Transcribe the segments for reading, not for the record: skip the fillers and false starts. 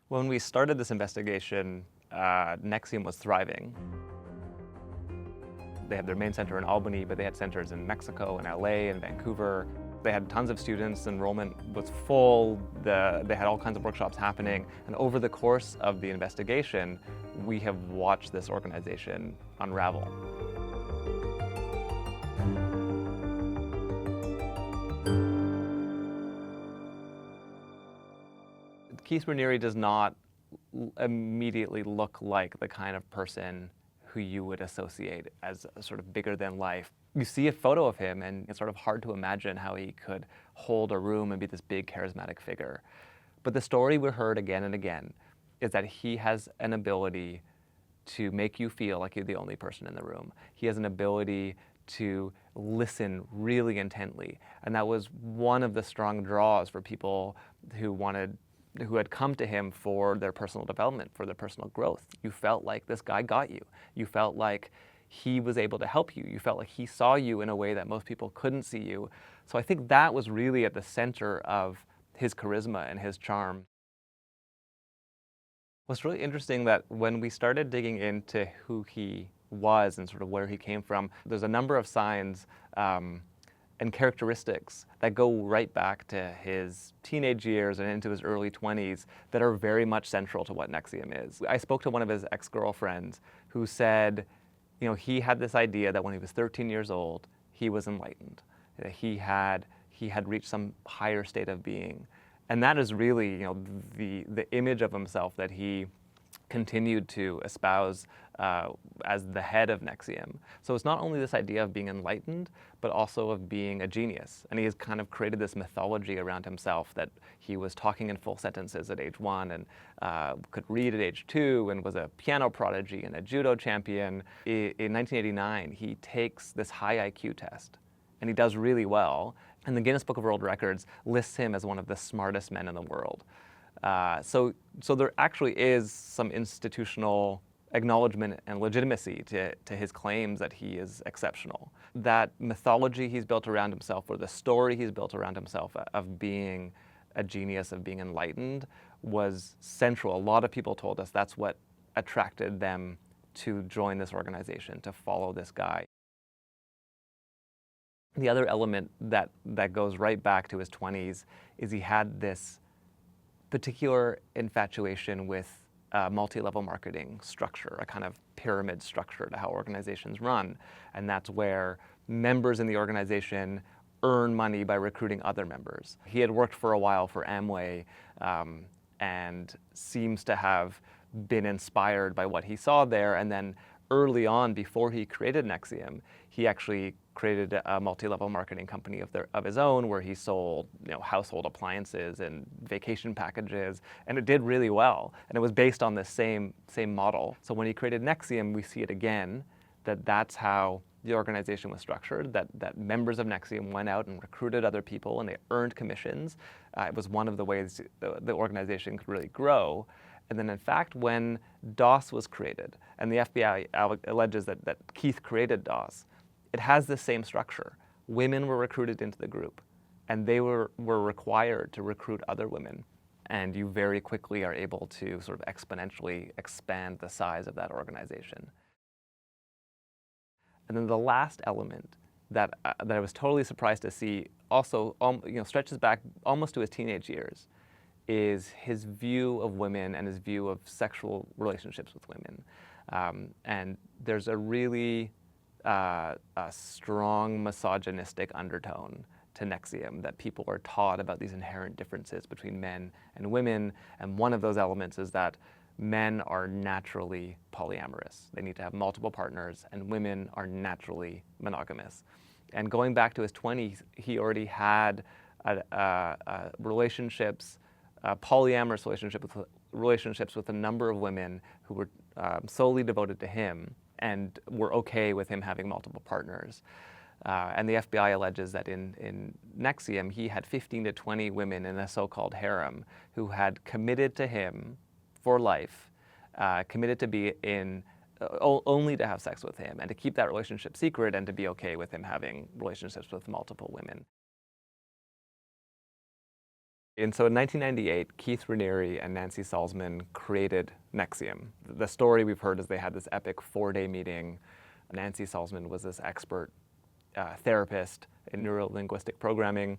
When we started this investigation, NXIVM was thriving. They had their main center in Albany, but they had centers in Mexico and LA and Vancouver. They had tons of students, enrollment was full, they had all kinds of workshops happening, and over the course of the investigation, we have watched this organization unravel. Keith Raniere does not immediately look like the kind of person who you would associate as a sort of bigger than life. You see a photo of him and it's sort of hard to imagine how he could hold a room and be this big charismatic figure. But the story we heard again and again is that he has an ability to make you feel like you're the only person in the room. He has an ability to listen really intently. And that was one of the strong draws for people who had come to him for their personal development, for their personal growth. You felt like this guy got you. You felt like he was able to help you. You felt like he saw you in a way that most people couldn't see you. So I think that was really at the center of his charisma and his charm. What's really interesting that when we started digging into who he was and sort of where he came from, there's a number of signs and characteristics that go right back to his teenage years and into his early 20s that are very much central to what NXIVM is. I spoke to one of his ex-girlfriends who said, you know, he had this idea that when he was 13 years old, he was enlightened. He had reached some higher state of being. And that is really, you know, the image of himself that he continued to espouse as the head of NXIVM. So it's not only this idea of being enlightened, but also of being a genius. And he has kind of created this mythology around himself that he was talking in full sentences at age 1 and could read at age 2 and was a piano prodigy and a judo champion. In 1989, he takes this high IQ test and he does really well. And the Guinness Book of World Records lists him as one of the smartest men in the world. So there actually is some institutional acknowledgement and legitimacy to his claims that he is exceptional. That mythology he's built around himself, or the story he's built around himself of being a genius, of being enlightened, was central. A lot of people told us that's what attracted them to join this organization, to follow this guy. The other element that goes right back to his 20s is he had this particular infatuation with multi-level marketing structure, a kind of pyramid structure to how organizations run. And that's where members in the organization earn money by recruiting other members. He had worked for a while for Amway and seems to have been inspired by what he saw there. And then early on, before he created NXIVM, he actually created a multi-level marketing company of his own where he sold, you know, household appliances and vacation packages, and it did really well. And it was based on this same model. So when he created NXIVM, we see it again, that's how the organization was structured, that members of NXIVM went out and recruited other people and they earned commissions. It was one of the ways the organization could really grow. And then in fact, when DOS was created, and the FBI alleges that Keith created DOS, it has the same structure. Women were recruited into the group, and they were required to recruit other women. And you very quickly are able to sort of exponentially expand the size of that organization. And then the last element that I was totally surprised to see also stretches back almost to his teenage years, is his view of women and his view of sexual relationships with women. And there's a really a strong misogynistic undertone to NXIVM, that people are taught about these inherent differences between men and women. And one of those elements is that men are naturally polyamorous. They need to have multiple partners, and women are naturally monogamous. And going back to his 20s, he already had polyamorous relationships with a number of women who were solely devoted to him and were okay with him having multiple partners. And the FBI alleges that in NXIVM, he had 15 to 20 women in a so-called harem who had committed to him for life, committed to be only to have sex with him and to keep that relationship secret and to be okay with him having relationships with multiple women. And so in 1998, Keith Raniere and Nancy Salzman created NXIVM. The story we've heard is they had this epic 4-day meeting. Nancy Salzman was this expert therapist in neuro-linguistic programming.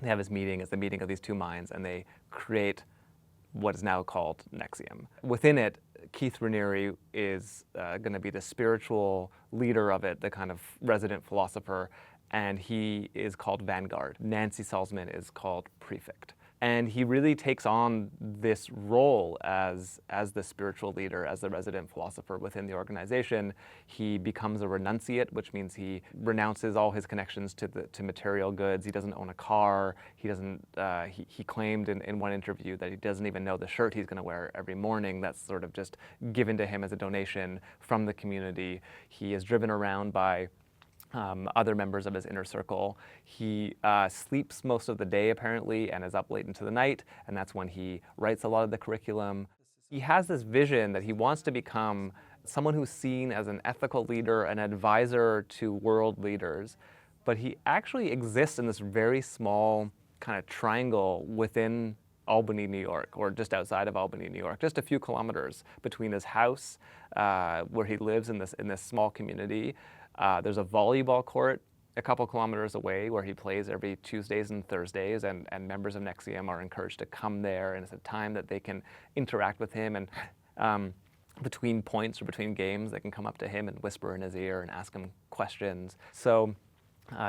They have this meeting, it's the meeting of these two minds, and they create what is now called NXIVM. Within it, Keith Raniere is going to be the spiritual leader of it, the kind of resident philosopher, and he is called Vanguard. Nancy Salzman is called Prefect. And he really takes on this role as the spiritual leader, as the resident philosopher within the organization. He becomes a renunciate, which means he renounces all his connections to material goods. He doesn't own a car. He doesn't. He claimed in one interview that he doesn't even know the shirt he's going to wear every morning. That's sort of just given to him as a donation from the community. He is driven around by other members of his inner circle. He sleeps most of the day apparently and is up late into the night, and that's when he writes a lot of the curriculum. He has this vision that he wants to become someone who's seen as an ethical leader, an advisor to world leaders, but he actually exists in this very small kind of triangle within Albany, New York, or just outside of Albany, New York, just a few kilometers between his house, where he lives in this small community. There's a volleyball court a couple kilometers away where he plays every Tuesdays and Thursdays, and members of NXIVM are encouraged to come there, and it's a time that they can interact with him, and between points or between games, they can come up to him and whisper in his ear and ask him questions. So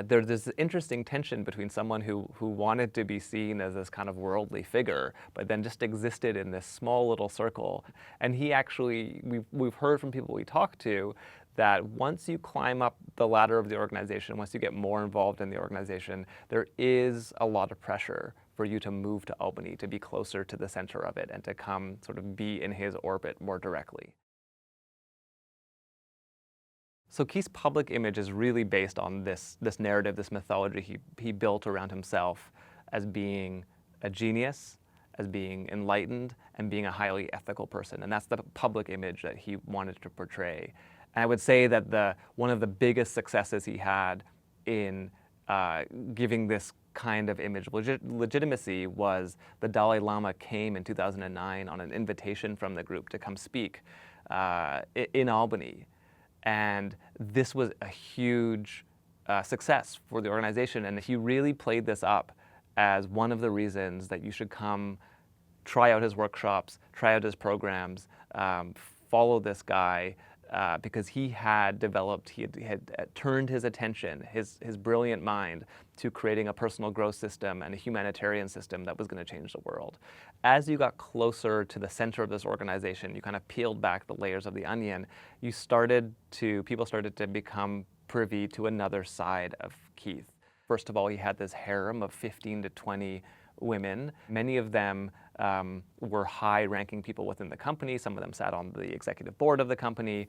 there's this interesting tension between someone who wanted to be seen as this kind of worldly figure, but then just existed in this small little circle. And he actually, we've heard from people we talk to, that once you climb up the ladder of the organization, once you get more involved in the organization, there is a lot of pressure for you to move to Albany, to be closer to the center of it, and to come sort of be in his orbit more directly. So Keith's public image is really based on this narrative, this mythology he built around himself as being a genius, as being enlightened, and being a highly ethical person. And that's the public image that he wanted to portray. And I would say that one of the biggest successes he had in giving this kind of image legitimacy was the Dalai Lama came in 2009 on an invitation from the group to come speak in Albany. And this was a huge success for the organization. And he really played this up as one of the reasons that you should come try out his workshops, try out his programs, follow this guy, because he had developed, he had turned his attention, his brilliant mind, to creating a personal growth system and a humanitarian system that was going to change the world. As you got closer to the center of this organization, you kind of peeled back the layers of the onion, people started to become privy to another side of Keith. First of all, he had this harem of 15 to 20 women. Many of them were high-ranking people within the company. Some of them sat on the executive board of the company.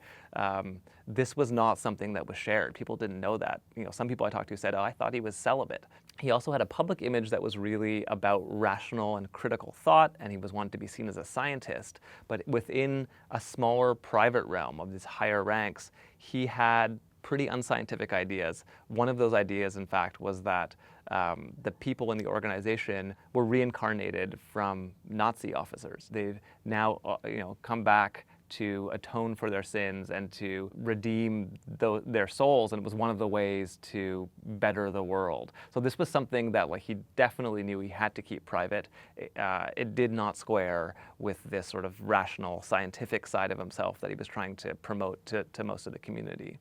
This was not something that was shared. People didn't know that. Some people I talked to said, "Oh, I thought he was celibate." He also had a public image that was really about rational and critical thought, and he was wanted to be seen as a scientist. But within a smaller private realm of these higher ranks, he had pretty unscientific ideas. One of those ideas, in fact, was that the people in the organization were reincarnated from Nazi officers. They've now, come back to atone for their sins and to redeem their souls, and it was one of the ways to better the world. So this was something that he definitely knew he had to keep private. It did not square with this sort of rational, scientific side of himself that he was trying to promote to most of the community.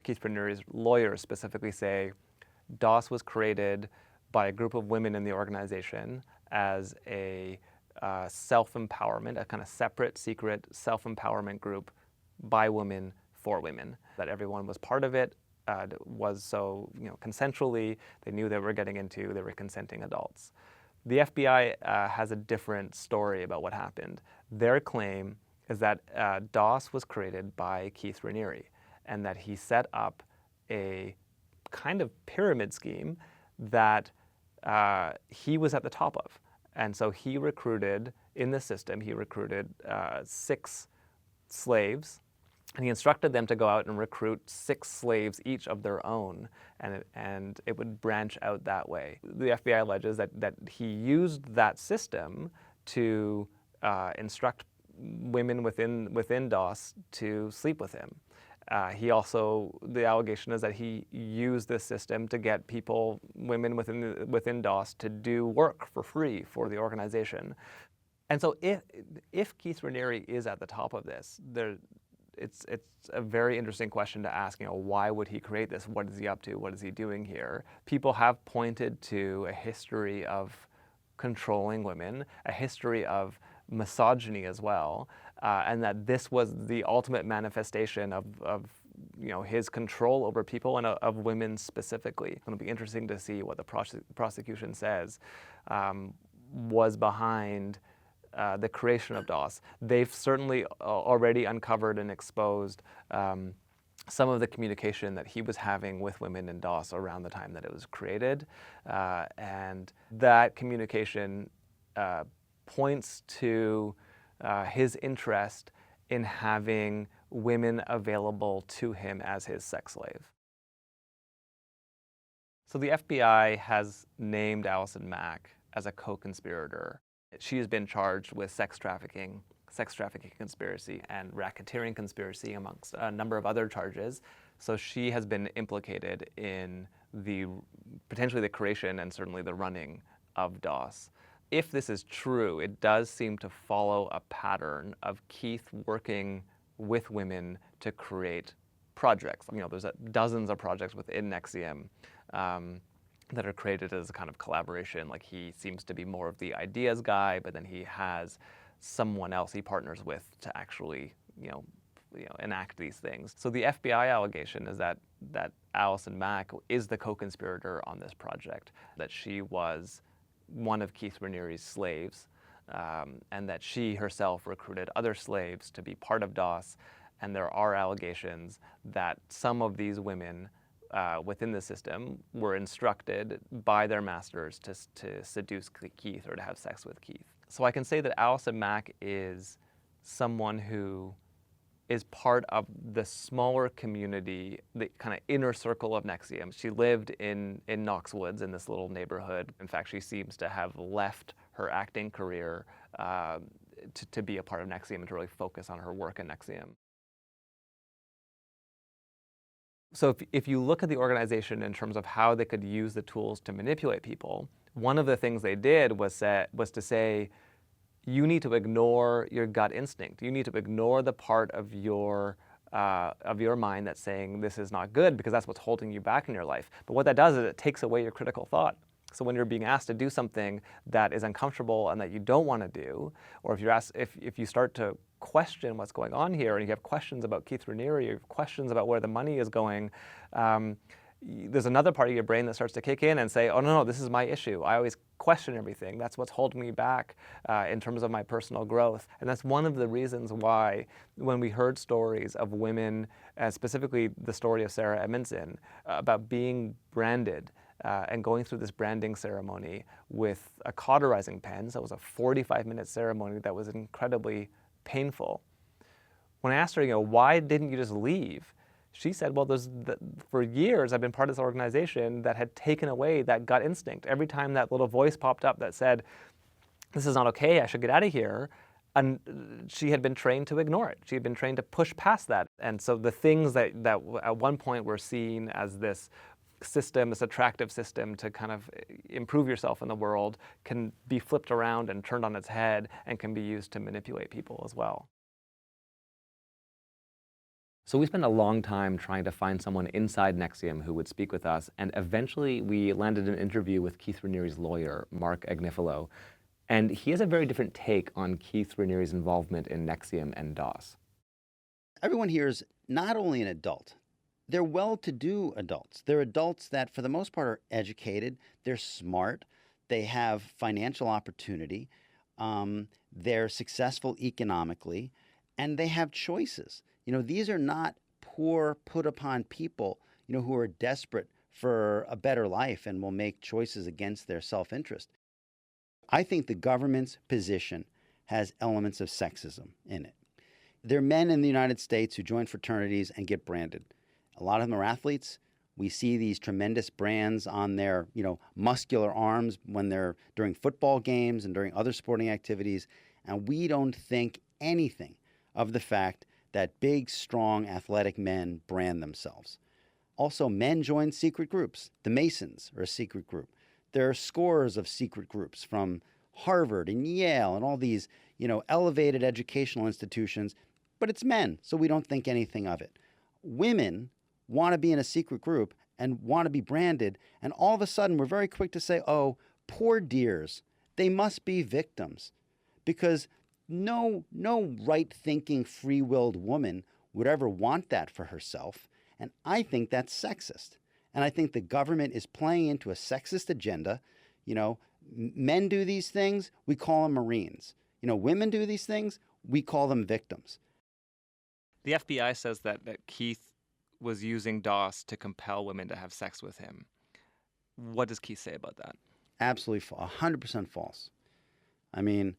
Keith Raniere's lawyers specifically say DOS was created by a group of women in the organization as a self-empowerment, a kind of separate, secret self-empowerment group by women for women. That everyone was part of it, was so consensually. They knew they were getting into. They were consenting adults. The FBI has a different story about what happened. Their claim is that DOS was created by Keith Raniere, and that he set up a kind of pyramid scheme that he was at the top of. And so he recruited, in the system, 6 slaves And he instructed them to go out and recruit 6 slaves, each of their own, and it would branch out that way. The FBI alleges that he used that system to instruct women within DOS to sleep with him. The allegation is that he used this system to get women within DOS to do work for free for the organization. And so if Keith Raniere is at the top of this, it's a very interesting question to ask, why would he create this? What is he up to? What is he doing here? People have pointed to a history of controlling women, a history of misogyny as well, and that this was the ultimate manifestation of his control over people and of women specifically. It'll be interesting to see what the prosecution says was behind the creation of DOS. They've certainly already uncovered and exposed some of the communication that he was having with women in DOS around the time that it was created. And that communication points to his interest in having women available to him as his sex slave. So the FBI has named Allison Mack as a co-conspirator. She has been charged with sex trafficking conspiracy, and racketeering conspiracy, amongst a number of other charges. So she has been implicated in potentially the creation and certainly the running of DOS. If this is true, it does seem to follow a pattern of Keith working with women to create projects. There's dozens of projects within NXIVM that are created as a kind of collaboration. Like, he seems to be more of the ideas guy, but then he has someone else he partners with to actually, enact these things. So the FBI allegation is that Allison Mack is the co-conspirator on this project, that she was one of Keith Raniere's slaves, and that she herself recruited other slaves to be part of DOS. And there are allegations that some of these women within the system were instructed by their masters to seduce Keith or to have sex with Keith. So I can say that Allison Mack is someone who is part of the smaller community, the kind of inner circle of NXIVM. She lived in Knox Woods, in this little neighborhood. In fact, she seems to have left her acting career to be a part of NXIVM and to really focus on her work in NXIVM. So if you look at the organization in terms of how they could use the tools to manipulate people, one of the things they did was to say, you need to ignore your gut instinct. You need to ignore the part of your mind that's saying this is not good, because that's what's holding you back in your life. But what that does is it takes away your critical thought. So when you're being asked to do something that is uncomfortable and that you don't want to do, or if you start to question what's going on here, and you have questions about Keith Raniere, you have questions about where the money is going, there's another part of your brain that starts to kick in and say, oh no, this is my issue. I always question everything. That's what's holding me back in terms of my personal growth. And that's one of the reasons why, when we heard stories of women, specifically the story of Sarah Edmondson, about being branded and going through this branding ceremony with a cauterizing pen. So it was a 45-minute ceremony that was incredibly painful. When I asked her, why didn't you just leave? She said, well, for years I've been part of this organization that had taken away that gut instinct. Every time that little voice popped up that said, this is not okay, I should get out of here, and she had been trained to ignore it. She had been trained to push past that. And so the things that at one point were seen as this system, this attractive system to kind of improve yourself in the world, can be flipped around and turned on its head and can be used to manipulate people as well. So we spent a long time trying to find someone inside NXIVM who would speak with us, and eventually we landed an interview with Keith Raniere's lawyer, Mark Agnifilo, and he has a very different take on Keith Raniere's involvement in NXIVM and DOS. Everyone here is not only an adult, they're well-to-do adults. They're adults that, for the most part, are educated, they're smart, they have financial opportunity, they're successful economically, and they have choices. These are not poor, put-upon people, who are desperate for a better life and will make choices against their self-interest. I think the government's position has elements of sexism in it. There are men in the United States who join fraternities and get branded. A lot of them are athletes. We see these tremendous brands on their, muscular arms when they're during football games and during other sporting activities, and we don't think anything of the fact that big, strong, athletic men brand themselves. Also, men join secret groups. The Masons are a secret group. There are scores of secret groups from Harvard and Yale and all these, elevated educational institutions, but it's men, so we don't think anything of it. Women want to be in a secret group and want to be branded, and all of a sudden we're very quick to say, oh, poor dears, they must be victims, because no right-thinking, free-willed woman would ever want that for herself, and I think that's sexist. And I think the government is playing into a sexist agenda. Men do these things, we call them Marines. Women do these things, we call them victims. The FBI says that Keith was using DOS to compel women to have sex with him. What does Keith say about that? Absolutely 100% false. I mean,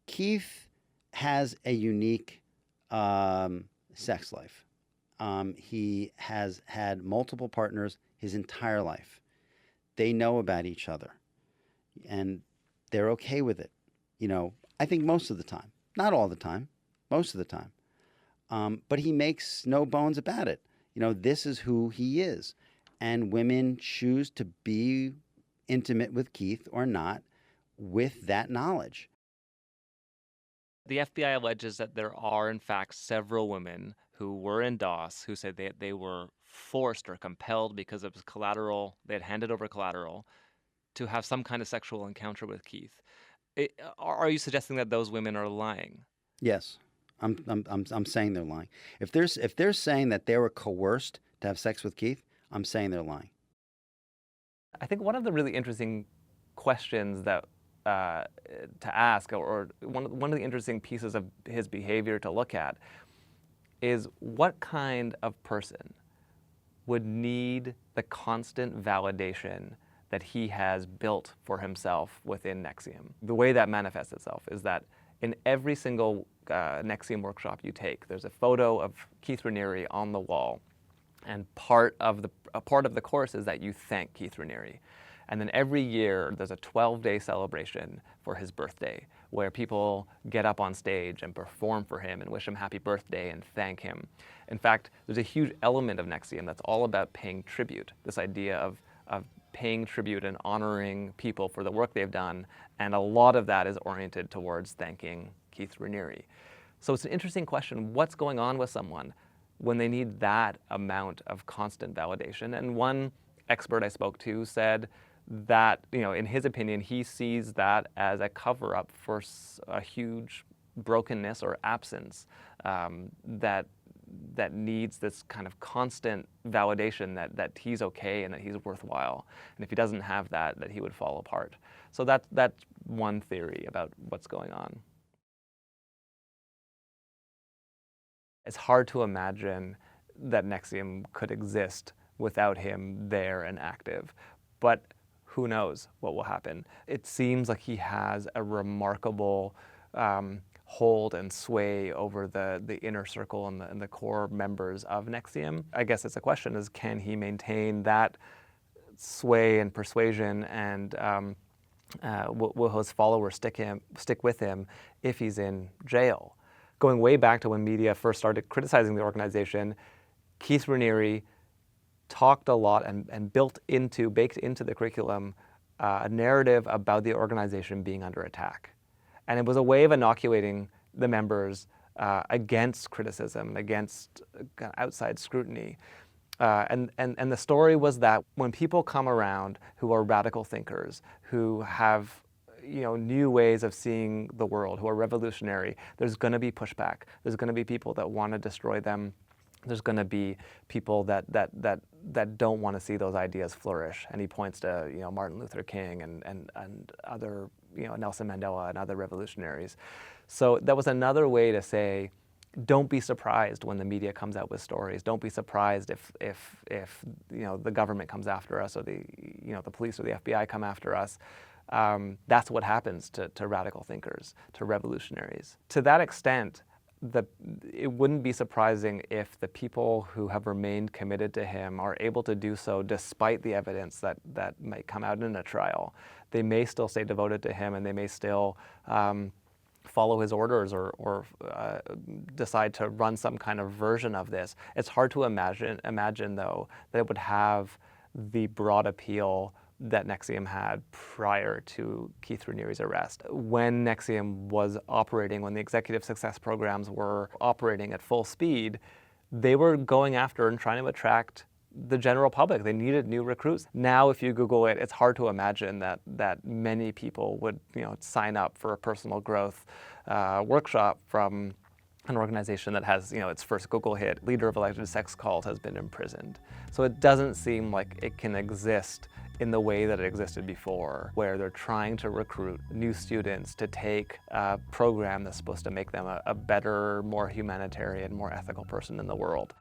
Keith has a unique sex life. He has had multiple partners his entire life. They know about each other, and they're okay with it. I think most of the time. Not all the time, most of the time. But he makes no bones about it. This is who he is. And women choose to be intimate with Keith or not with that knowledge. The FBI alleges that there are, in fact, several women who were in DOS who said they were forced or compelled because of collateral, they had handed over collateral, to have some kind of sexual encounter with Keith. Are you suggesting that those women are lying? Yes. I'm saying they're lying. If they're saying that they were coerced to have sex with Keith, I'm saying they're lying. I think one of the really interesting questions that to ask, or one of the interesting pieces of his behavior to look at, is what kind of person would need the constant validation that he has built for himself within NXIVM. The way that manifests itself is that in every single NXIVM workshop you take, there's a photo of Keith Raniere on the wall, and part of the course is that you thank Keith Raniere. And then every year there's a 12-day celebration for his birthday, where people get up on stage and perform for him and wish him happy birthday and thank him. In fact, there's a huge element of NXIVM that's all about paying tribute, this idea of paying tribute and honoring people for the work they've done, and a lot of that is oriented towards thanking Keith Raniere. So it's an interesting question, what's going on with someone when they need that amount of constant validation? And one expert I spoke to said that, in his opinion, he sees that as a cover-up for a huge brokenness or absence that needs this kind of constant validation that he's okay and that he's worthwhile. And if he doesn't have that he would fall apart. So that's one theory about what's going on. It's hard to imagine that NXIVM could exist without him there and active. But who knows what will happen. It seems like he has a remarkable hold and sway over the inner circle and the core members of NXIVM. I guess it's a question is, can he maintain that sway and persuasion, and will his followers stick with him if he's in jail? Going way back to when media first started criticizing the organization, Keith Raniere talked a lot and baked into the curriculum a narrative about the organization being under attack. And it was a way of inoculating the members against criticism, against outside scrutiny. And the story was that when people come around who are radical thinkers, who have new ways of seeing the world, who are revolutionary, there's going to be pushback. There's going to be people that want to destroy them. There's going to be people that don't want to see those ideas flourish. And he points to Martin Luther King and other Nelson Mandela and other revolutionaries. So that was another way to say, don't be surprised when the media comes out with stories. Don't be surprised if the government comes after us, or the police or the FBI come after us. That's what happens to radical thinkers, to revolutionaries. To that extent, it wouldn't be surprising if the people who have remained committed to him are able to do so despite the evidence that might come out in a trial. They may still stay devoted to him, and they may still follow his orders or decide to run some kind of version of this. It's hard to imagine though, that it would have the broad appeal that NXIVM had prior to Keith Raniere's arrest. When NXIVM was operating, when the executive success programs were operating at full speed, they were going after and trying to attract the general public. They needed new recruits. Now, if you Google it, it's hard to imagine that many people would sign up for a personal growth workshop from an organization that has its first Google hit. Leader of elected sex cult has been imprisoned. So it doesn't seem like it can exist in the way that it existed before, where they're trying to recruit new students to take a program that's supposed to make them a better, more humanitarian, more ethical person in the world.